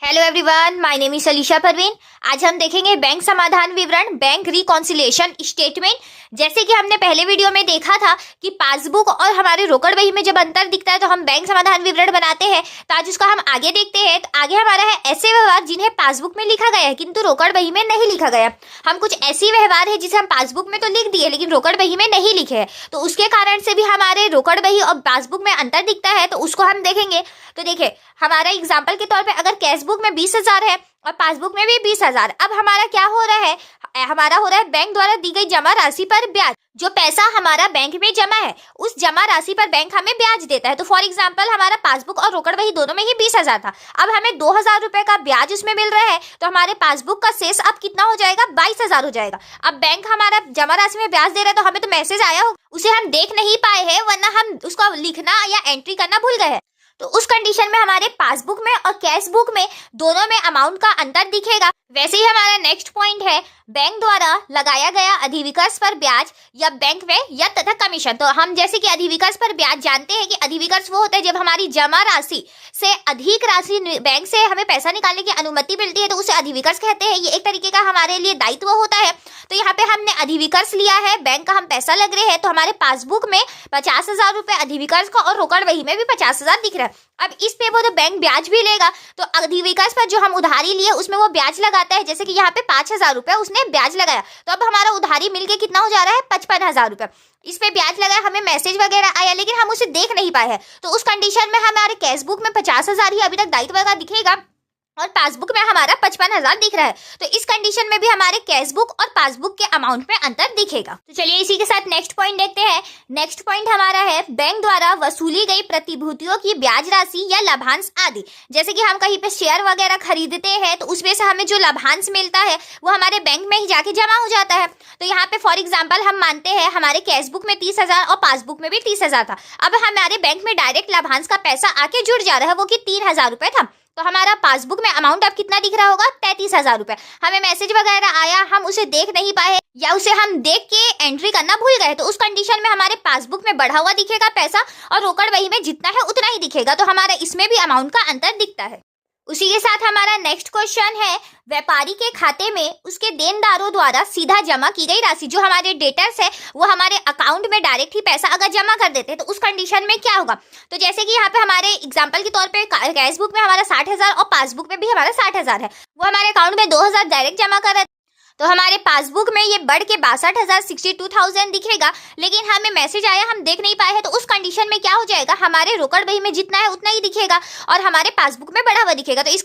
Hello everyone, my name is Alisha Parveen. आज हम देखेंगे बैंक समाधान विवरण, बैंक रिकॉन्सिलिएशन स्टेटमेंट। जैसे कि हमने पहले वीडियो में देखा था कि पासबुक और हमारे रोकड़ बही में जब अंतर दिखता है तो हम बैंक समाधान विवरण बनाते हैं। तो आज उसका हम आगे देखते हैं। तो आगे हमारा है ऐसे व्यवहार जिन्हें पासबुक में लिखा गया है किंतु रोकड़ बही में नहीं लिखा गया। हम कुछ ऐसी व्यवहार है जिसे हम पासबुक में तो लिख दिए लेकिन रोकड़ बही में नहीं लिखे हैं, तो उसके कारण से भी हमारे रोकड़ बही और पासबुक में अंतर दिखता है, तो उसको हम देखेंगे। तो देखिए, हमारा एग्जाम्पल के तौर पे अगर कैशबुक में 20,000 है और पासबुक में भी 20,000, अब हमारा क्या हो रहा है, हमारा हो रहा है बैंक द्वारा दी गई जमा राशि पर ब्याज। जो पैसा हमारा बैंक में जमा है उस जमा राशि पर बैंक हमें ब्याज देता है। तो फॉर एग्जांपल हमारा पासबुक और रोकड़ बही दोनों में ही 20,000 था, अब हमें 2,000 रुपए का ब्याज उसमें मिल रहा है, तो हमारे पासबुक का शेष अब कितना हो जाएगा, 22,000 हो जाएगा। अब बैंक हमारा जमा राशि में ब्याज दे रहा है, तो हमें तो मैसेज आया हो, उसे हम देख नहीं पाए हैं, वरना हम उसको लिखना या एंट्री करना भूल गए हैं। तो उस कंडीशन में हमारे पासबुक में और कैश बुक में दोनों में अमाउंट का अंतर दिखेगा। वैसे ही हमारा नेक्स्ट पॉइंट है बैंक द्वारा लगाया गया अधिविकर्ष पर ब्याज या बैंक व्यय या तथा कमीशन। तो हम जैसे कि अधिविकर्ष पर ब्याज जानते हैं कि अधिविकर्ष वो होता है जब हमारी जमा राशि से अधिक राशि बैंक से हमें पैसा निकालने की अनुमति मिलती है, तो उसे अधिविकर्ष कहते हैं। ये एक तरीके का हमारे लिए दायित्व होता है। तो यहाँ पे हमने अधिविकर्ष लिया है, बैंक का हम पैसा लग रहे हैं, तो हमारे पासबुक में 50,000 रुपए अधिविकर्ष का और रोकड़ बही में भी 50,000 दिख रहा है। अब इस पे वो तो बैंक ब्याज भी लेगा, तो अधिविकर्ष पर जो हम उधारी लिए उसमें वो ब्याज लगाता है। जैसे कि यहाँ पे 5,000 रुपए उसने ब्याज लगाया, तो अब हमारा उधारी मिलके कितना हो जा रहा है, 55,000 रुपए। इस पे ब्याज लगाया, हमें मैसेज वगैरह आया लेकिन हम उसे देख नहीं पाए हैं, तो उस कंडीशन में हमारे कैशबुक में 50,000 ही अभी तक दायित्व का दिखेगा और पासबुक में हमारा 55,000 दिख रहा है। तो इस कंडीशन में भी हमारे कैशबुक और पासबुक के अमाउंट में अंतर दिखेगा। तो चलिए इसी के साथ नेक्स्ट पॉइंट देखते हैं। नेक्स्ट पॉइंट हमारा है बैंक द्वारा वसूली गई प्रतिभूतियों की ब्याज राशि या लाभांश आदि। जैसे कि हम कहीं पे शेयर वगैरह खरीदते हैं तो उसमें से हमें जो लाभांश मिलता है वो हमारे बैंक में ही जाके जमा हो जाता है। तो यहाँ पे फॉर एग्जाम्पल हम मानते हैं हमारे कैशबुक में 30,000 और पासबुक में भी 30,000 था, अब हमारे बैंक में डायरेक्ट लाभांश का पैसा आके जुड़ जा रहा है, वो कि 3,000 रुपए था। तो हमारा पासबुक में अमाउंट अब कितना दिख रहा होगा, 33,000 रुपए। हमें मैसेज वगैरह आया, हम उसे देख नहीं पाए या उसे हम देख के एंट्री करना भूल गए, तो उस कंडीशन में हमारे पासबुक में बढ़ा हुआ दिखेगा पैसा और रोकड़ बही में जितना है उतना ही दिखेगा। तो हमारा इसमें भी अमाउंट का अंतर दिखता है। उसी के साथ हमारा नेक्स्ट क्वेश्चन है व्यापारी के खाते में उसके देनदारों द्वारा सीधा जमा की गई राशि। जो हमारे डेटर्स है वो हमारे अकाउंट में डायरेक्ट ही पैसा अगर जमा कर देते हैं तो उस कंडीशन में क्या होगा। तो जैसे कि यहाँ पे हमारे एग्जांपल के तौर पे कैश बुक में हमारा 60,000 और पासबुक में भी हमारा 60,000 है, वो हमारे अकाउंट में 2,000 डायरेक्ट जमा कर रहे, तो हमारे पासबुक में ये बढ़ के 62,000 62,000 दिखेगा, लेकिन हमें मैसेज आया हम देख नहीं पाए हैं, तो उस कंडीशन में क्या हो जाएगा, हमारे रोकड़ बही में जितना है उतना ही दिखेगा और हमारे पासबुक में बढ़ा हुआ दिखेगा। तो इस